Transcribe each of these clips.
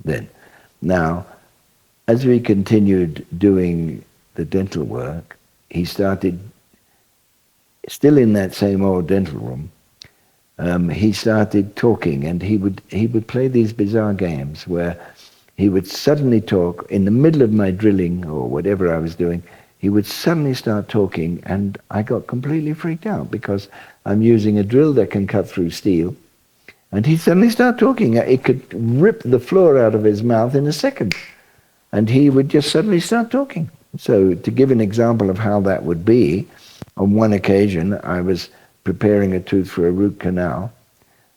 then. Now, as we continued doing the dental work, he started, still in that same old dental room, he started talking, and he would play these bizarre games where he would suddenly talk in the middle of my drilling or whatever I was doing. He would suddenly start talking, and I got completely freaked out because I'm using a drill that can cut through steel, and he'd suddenly start talking. It could rip the floor out of his mouth in a second, and he would just suddenly start talking. So to give an example of how that would be, on one occasion I was preparing a tooth for a root canal,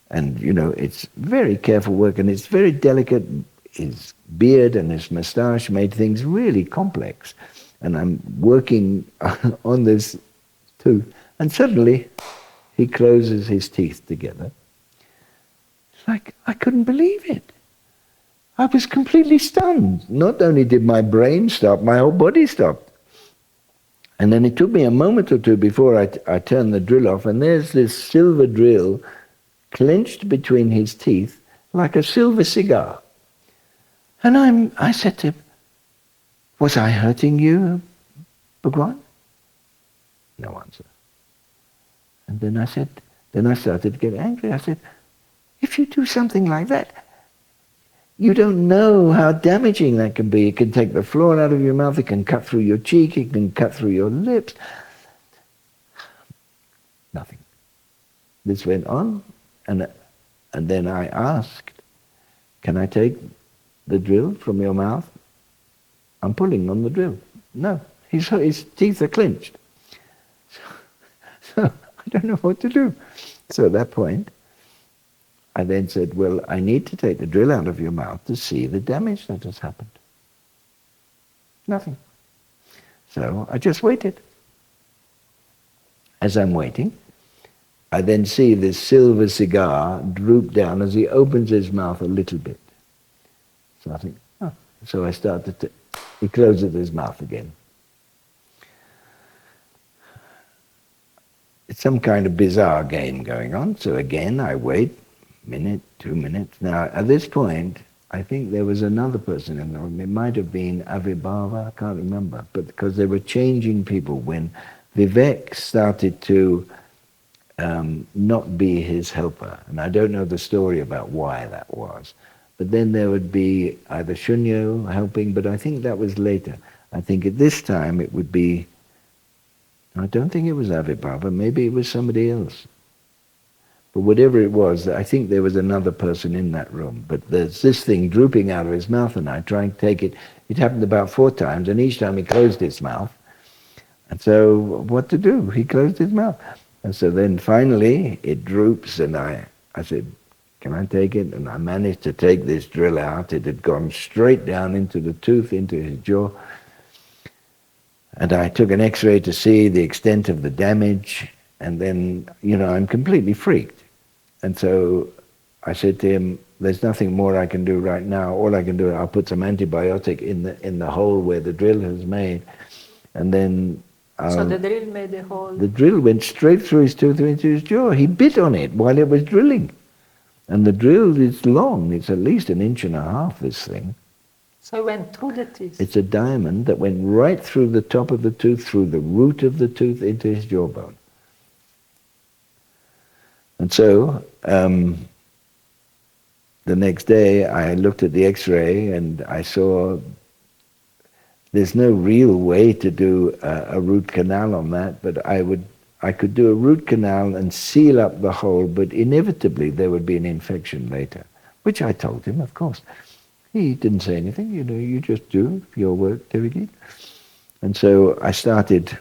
and you know, it's very careful work and it's very delicate. His beard and his moustache made things really complex, and I'm working on this tooth, and suddenly he closes his teeth together. It's like, I couldn't believe it. I was completely stunned. Not only did my brain stop, my whole body stopped. And then it took me a moment or two before I turned the drill off, and there's this silver drill clenched between his teeth like a silver cigar. And I said to him, was I hurting you, Bhagwan? No answer. And then I started to get angry. I said, if you do something like that, you don't know how damaging that can be. It can take the floor out of your mouth, it can cut through your cheek, it can cut through your lips. Nothing. This went on, and then I asked, can I take the drill from your mouth? I'm pulling on the drill. No, his teeth are clenched. So I don't know what to do. So at that point, I then said, well, I need to take the drill out of your mouth to see the damage that has happened. Nothing. So I just waited. As I'm waiting, I then see this silver cigar droop down as he opens his mouth a little bit. So I think, oh. So I started to, he closes his mouth again. It's some kind of bizarre game going on. So again, I wait. Minute, 2 minutes. Now, at this point, I think there was another person in the room. It might have been Avibhava, I can't remember, but because they were changing people when Vivek started to not be his helper. And I don't know the story about why that was. But then there would be either Shunyo helping, but I think that was later. I think at this time it would be, I don't think it was Avibhava, maybe it was somebody else. But whatever it was, I think there was another person in that room. But there's this thing drooping out of his mouth, and I try and take it. It happened about 4 times, and each time he closed his mouth. And so what to do? He closed his mouth. And so then finally it droops, and I said, can I take it? And I managed to take this drill out. It had gone straight down into the tooth, into his jaw. And I took an X-ray to see the extent of the damage. And then, you know, I'm completely freaked. And so I said to him, there's nothing more I can do right now. All I can do, I'll put some antibiotic in the hole where the drill has made. And then so the drill made a hole? The drill went straight through his tooth into his jaw. He bit on it while it was drilling. And the drill is long. It's at least 1.5 inches, this thing. So it went through the teeth? It's a diamond that went right through the top of the tooth, through the root of the tooth, into his jawbone. And so, the next day I looked at the X-ray and I saw there's no real way to do a root canal on that, but I could do a root canal and seal up the hole, but inevitably there would be an infection later, which I told him, of course. He didn't say anything, you know, you just do your work, Devageet. And so I started,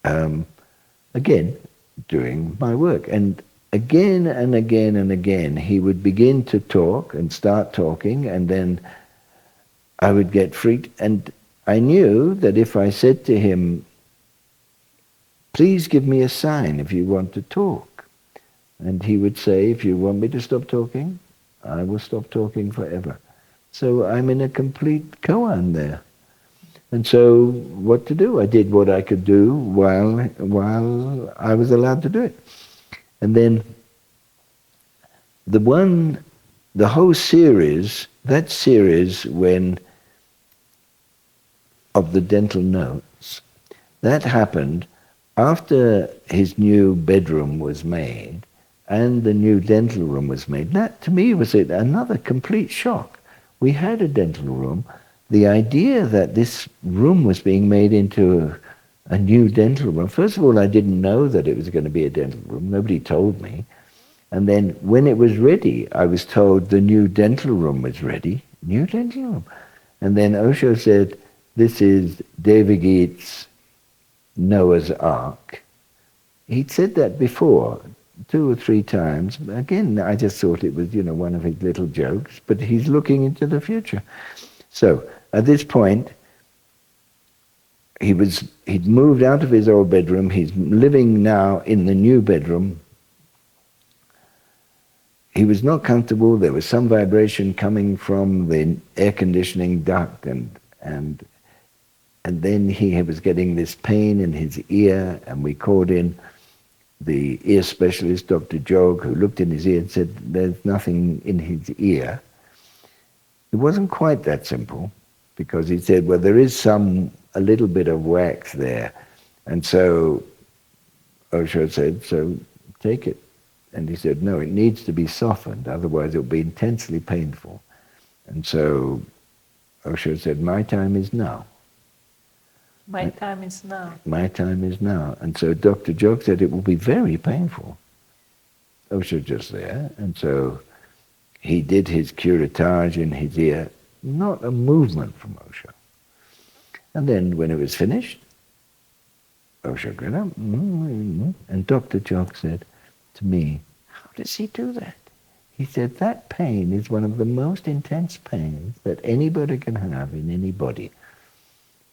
again, doing my work. And again and again and again, he would begin to talk and start talking, and then I would get freaked. And I knew that if I said to him, please give me a sign if you want to talk. And he would say, if you want me to stop talking, I will stop talking forever. So I'm in a complete koan there. And so what to do? I did what I could do while I was allowed to do it. And then the one the whole series, that series of the dental notes, that happened after his new bedroom was made and the new dental room was made. That, to me, was another complete shock. We had a dental room. The idea that this room was being made into a new dental room, first of all, I didn't know that it was going to be a dental room. Nobody told me. And then when it was ready, I was told the new dental room was ready. New dental room. And then Osho said, this is Devageet's Noah's Ark. He'd said that before, 2 or 3 times. Again, I just thought it was, one of his little jokes, but he's looking into the future. So, at this point, he'd moved out of his old bedroom. He's living now in the new bedroom. He was not comfortable. There was some vibration coming from the air conditioning duct, and then he was getting this pain in his ear, and we called in the ear specialist, Dr. Jog, who looked in his ear and said, there's nothing in his ear. It wasn't quite that simple, because he said, well, there is a little bit of wax there. And so Osho said, so take it. And he said, no, it needs to be softened, otherwise it will be intensely painful. And so Osho said, my time is now. My time is now. My time is now. And so Dr. Jog said it will be very painful. Osho just there. And so he did his curettage in his ear, not a movement from Osho. And then when it was finished, Osho got up, and Dr. Jog said to me, how does he do that? He said, that pain is one of the most intense pains that anybody can have in any body.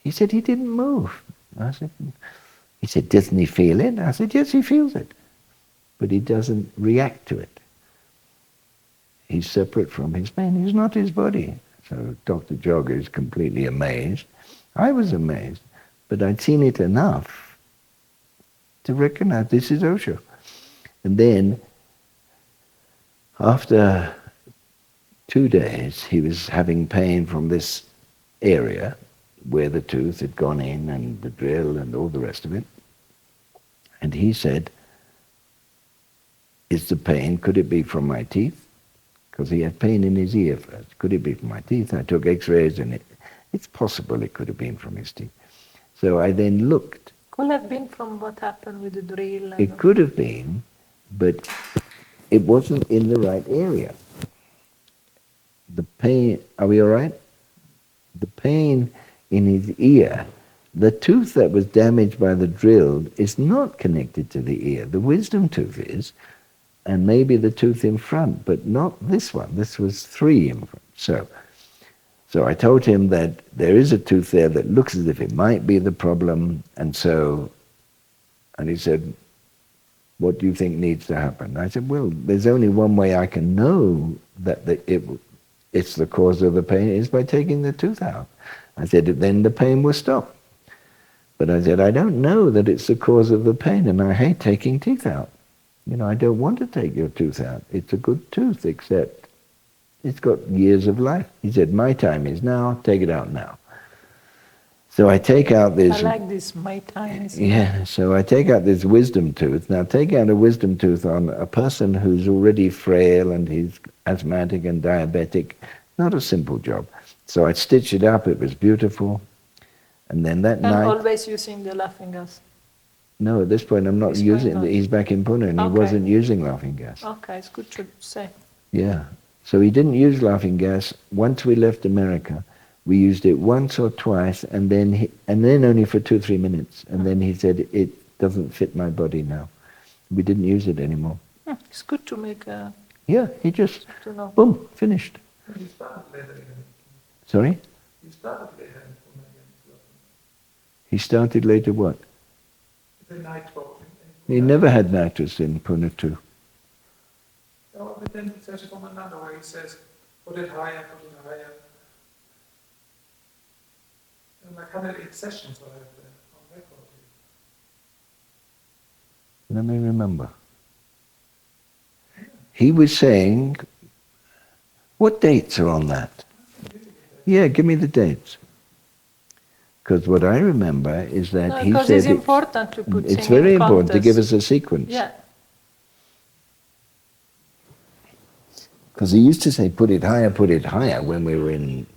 He said, he didn't move. He said, doesn't he feel it? I said, yes, he feels it. But he doesn't react to it. He's separate from his pain. He's not his body. So Dr. Jog is completely amazed. I was amazed. But I'd seen it enough to recognize this is Osho. And then, after 2 days, he was having pain from this area where the tooth had gone in and the drill and all the rest of it. And he said, is the pain, could it be from my teeth? Because he had pain in his ear first. Could it be from my teeth? I took x-rays and it's possible it could have been from his teeth. So I then looked. Could have been from what happened with the drill. It could have been, but it wasn't in the right area. The pain, are we all right? The pain in his ear, the tooth that was damaged by the drill is not connected to the ear. The wisdom tooth is, and maybe the tooth in front, but not this one. This was 3 in front. So I told him that there is a tooth there that looks as if it might be the problem, and he said, what do you think needs to happen? I said, well, there's only one way I can know that it's the cause of the pain is by taking the tooth out. I said, then the pain will stop. But I said, I don't know that it's the cause of the pain, and I hate taking teeth out. I don't want to take your tooth out. It's a good tooth, except it's got years of life. He said, my time is now, take it out now. So I take out this... I like this, my time is now. So I take out this wisdom tooth. Now take out a wisdom tooth on a person who's already frail and he's asthmatic and diabetic. Not a simple job. So I stitched it up, it was beautiful. And then that night... And always using the laughing gas? No, at this point I'm not using it. He's back in Pune and he wasn't using laughing gas. Okay, it's good to say. Yeah. So he didn't use laughing gas. Once we left America, we used it once or twice, and then only for 2 or 3 minutes. And then he said, it doesn't fit my body now. We didn't use it anymore. It's good to make a... Yeah, he just, boom, finished. He started later again. Sorry? He started later again. He started later what? The night walk. He never had nitrous in Pune too. Oh, but then it says from Anando where he says, put it higher, put it higher. And like 108 sessions I have there on record. Let me remember. He was saying, What dates are on that? Yeah, give me the dates. Because what I remember is that No, he because said it's important to put it's things very in important to give context. us a sequence. Yeah. Because he used to say, put it higher, when we were in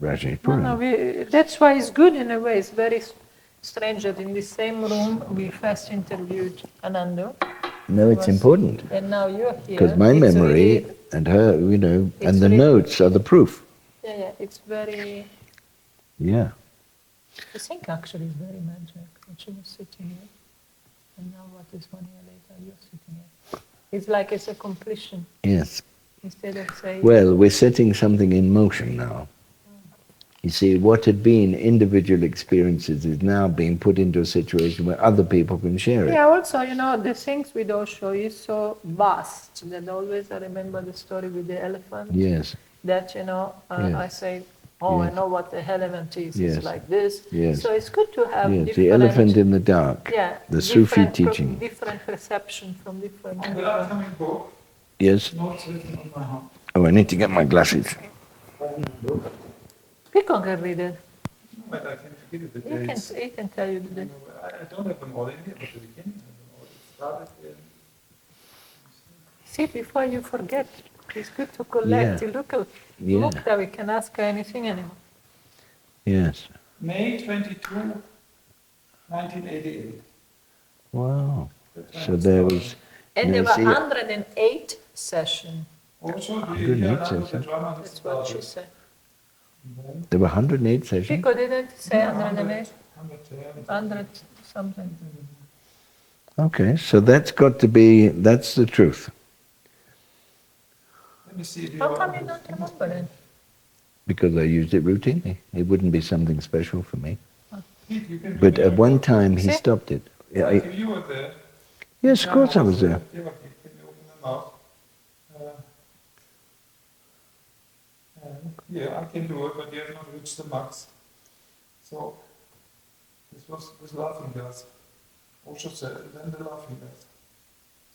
No, Rajeshpuram. that's why it's good in a way. It's very strange that in the same room we first interviewed Anando. No, it's important. And now you're here. Because my It's memory really, and her, it's and the really- notes are the proof. yeah, it's very, Yeah. I think actually it's very magic. When she was sitting here, and now what is 1 year later, you're sitting here. It's like it's a completion, Yes. instead of saying, Well, we're setting something in motion now. You see, what had been individual experiences is now being put into a situation where other people can share it. yeah, also, the things with Osho is so vast that always I remember the story with the elephant. Yes. That, Yes. I say, oh, I Yes. know what the elephant is. Yes. It's like this. Yes. So it's good to have Yes, different... the elephant in the dark. Yeah, The Sufi teaching. Different perception from different On the people. upcoming book, Yes? notes written on my hand. Oh, I need to get my glasses. People can read it. But I can give you the He dates. can tell you the... I don't have them all in here, but the beginning of them all. It started in... See, before you forget, it's good to collect. Yeah. You look Yeah. that we can ask her anything anymore. Yes. May 22, 1988. Wow. The time So there started. was... And there Now, were see- 108 sessions. Also, do you 108 hear Anando the sessions. drama That's what she started? said. Then There were 108 sessions. Pico didn't say 108, 110. 100 something. Okay, so that's got to be... That's the truth. Let me see. Do How you come want- you don't remember it? Because I used it routinely. It wouldn't be something special for me. Pete, you can do But it. at one time he See? stopped it. Yeah, Like you were there. yes, of course I was there. Devageet, can you open them up? Yeah, I can do it, but you have not reached the max. So, this was this laughing gas. Osho said, then the laughing gas.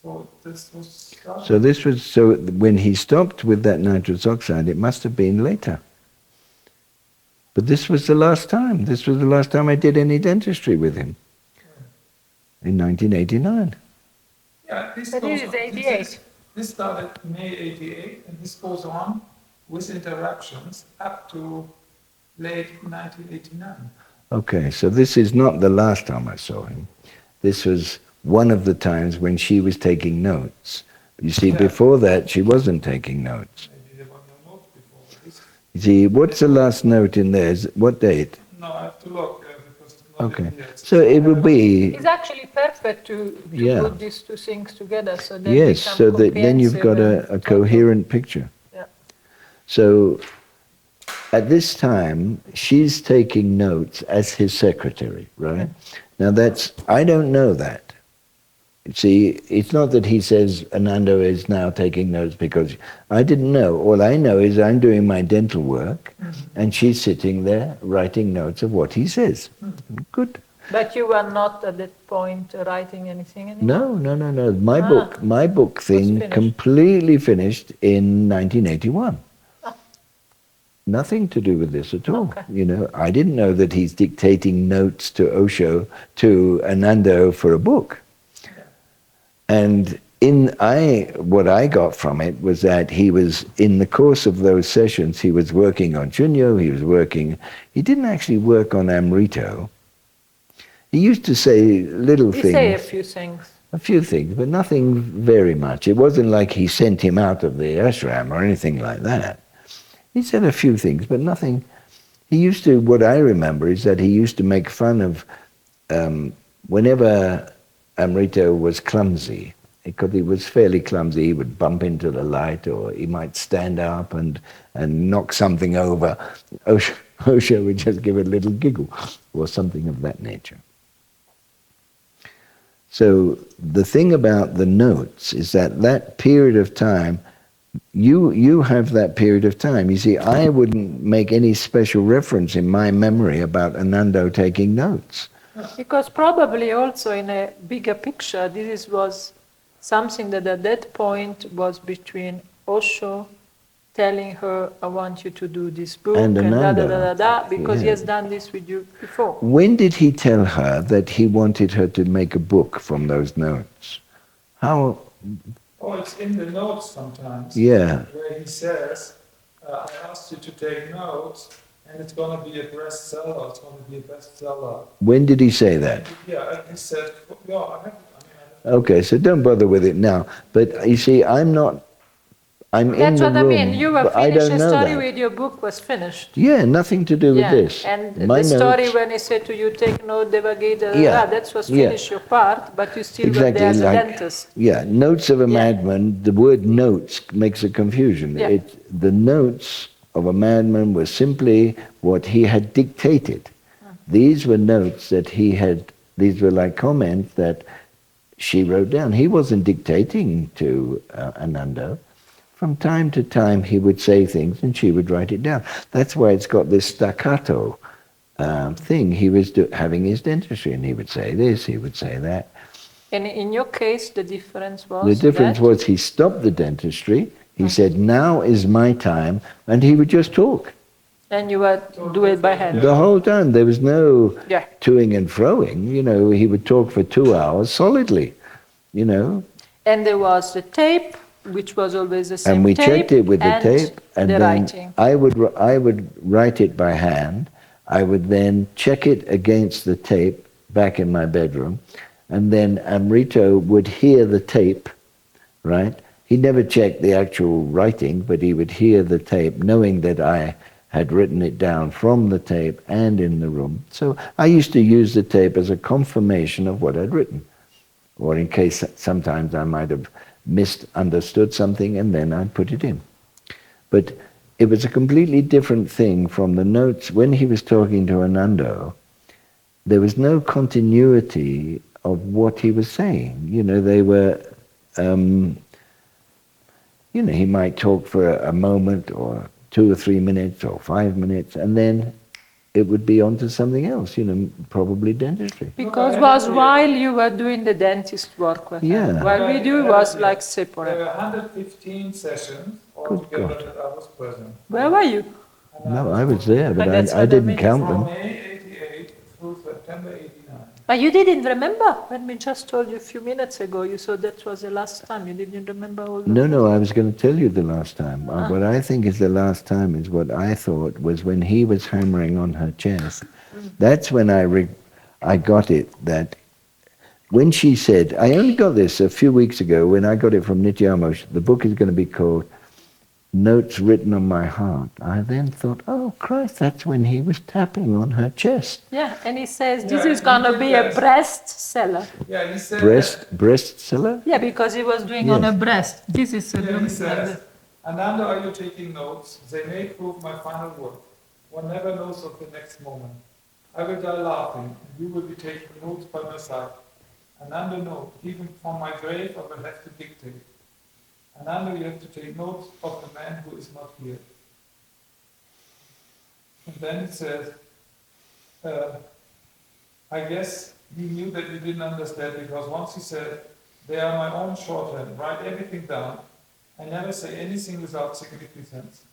So, this was started. So this was... So when he stopped with that nitrous oxide, it must have been later. But this was the last time. This was the last time I did any dentistry with him. In 1989. Yeah, this But goes it is on. 88. This started May 88, and this goes on with interactions up to late 1989. Okay, so this is not the last time I saw him. This was one of the times when she was taking notes. You see, Yeah. before that, she wasn't taking notes. Maybe there were no notes before. This, You see, what's the last note in there? What date? no, I have to look because it's not Okay. in here. It's- So it would be... It's actually perfect to Yeah. put these two things together so that Yes, become so that then you've got comprehensive a and total. coherent picture. Yeah. So at this time, she's taking notes as his secretary, right? Now that's... I don't know that. See, it's not that he says Anando is now taking notes because I didn't know. All I know is I'm doing my dental work and she's sitting there writing notes of what he says. Good. But you were not at that point writing anything anymore? No. My Ah. book thing finished. completely finished in 1981. Nothing to do with this at all. Okay. I didn't know that he's dictating notes to Osho, to Anando for a book. And what I got from it was that he was, in the course of those sessions, he was working on Chunyo, he didn't actually work on Amrito. He used to say little You things. say a few things. A few things, but nothing very much. It wasn't like he sent him out of the ashram or anything like that. He said a few things, but nothing. He used to, what I remember is that he used to make fun of whenever Amrito was clumsy, because he was fairly clumsy, he would bump into the light or he might stand up and knock something over. Osho would just give a little giggle or something of that nature. So the thing about the notes is that period of time, you have that period of time. You see, I wouldn't make any special reference in my memory about Anando taking notes. Because probably also in a bigger picture, this was something that at that point was between Osho telling her, I want you to do this book, And and da da Anando. da da da, because he Yeah. has done this with you before. When did he tell her that he wanted her to make a book from those notes? How? Oh, it's in the notes sometimes. Yeah. Where he says, I asked you to take notes, and it's going to be a bestseller. It's going to be a bestseller. When did he say that? Yeah, and he said, yeah, I have. Okay, so don't bother with it now. But you see, I'm in That's the what I room, mean. You were but I finished. don't The know story that. with your book was finished. Yeah, nothing to do with Yeah, this. and My the story notes, when he said to you, take note, Devageet, Yeah, that was yeah. finished your part, but you still were exactly there as a like, dentist. yeah, notes of a Yeah. madman, the word notes makes a confusion. Yeah. The notes of a madman were simply what he had dictated. These were notes that these were like comments that she wrote down. He wasn't dictating to Anando. From time to time, he would say things and she would write it down. That's why it's got this staccato thing. He was having his dentistry and he would say this, he would say that. And in your case, the difference was The difference that? was he stopped the dentistry, he said, now is my time, and he would just talk. And you would do it by hand. The whole time. There was no Yeah. toing and froing. He would talk for 2 hours solidly, And there was the tape, which was always the same And we tape, checked it with the and tape, and the then writing. I would write it by hand. I would then check it against the tape back in my bedroom, and then Amrito would hear the tape, right? He never checked the actual writing, but he would hear the tape, knowing that I had written it down from the tape and in the room. So I used to use the tape as a confirmation of what I'd written, or in case sometimes I might have misunderstood something, and then I'd put it in. But it was a completely different thing from the notes. When he was talking to Anando, there was no continuity of what he was saying. They were, he might talk for a moment or 2 or 3 minutes or 5 minutes, and then it would be on to something else, probably dentistry. Because it was while you were doing the dentist work with Yeah. him. While we do was like separate. There were 115 sessions altogether that I was present. Where were you? No, I was there, but That's I what I didn't mean. count From them. May 88 through September 89. But you didn't remember when we just told you a few minutes ago. You said that was the last time. You didn't remember all the No, I was going to tell you the last time. What I think is the last time is what I thought was when he was hammering on her chest. That's when I got it, that when she said, I only got this a few weeks ago when I got it from Nityamo, the book is going to be called Notes Written on My Heart. I then thought, oh Christ, that's when he was tapping on her chest. Yeah, and he says this Yeah, is going to be a yes. breast seller. Yeah, he said Breast seller? Yeah, because he was doing on Yes. a breast. This is a Yeah, he says, Anando, are you taking notes? They may prove my final work. One never knows of the next moment. I will die laughing, and you will be taking notes by my side. Anando, no, even from my grave I will have to dictate. Anando, you have to take notes of the man who is not here. And then it says, I guess he knew that you didn't understand, because once he said, they are my own shorthand, write everything down. I never say anything without significance.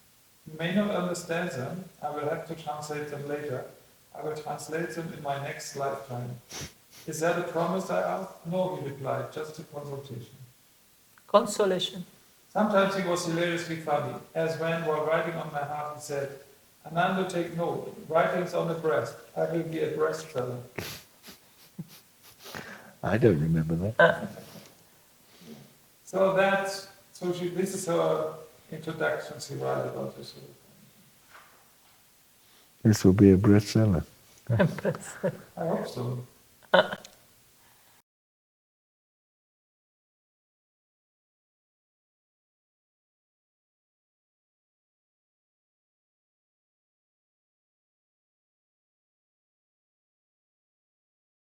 You may not understand them, I will have to translate them later. I will translate them in my next lifetime. Is that a promise, I asked? No, he replied, just a consultation. consolation. Sometimes he was hilariously funny, as when, while writing on my heart, he said, Anando, take note, writings on the breast. I will be a breast seller. I don't remember that. This is her introduction, she wrote about this. This will be a breast seller. I hope so.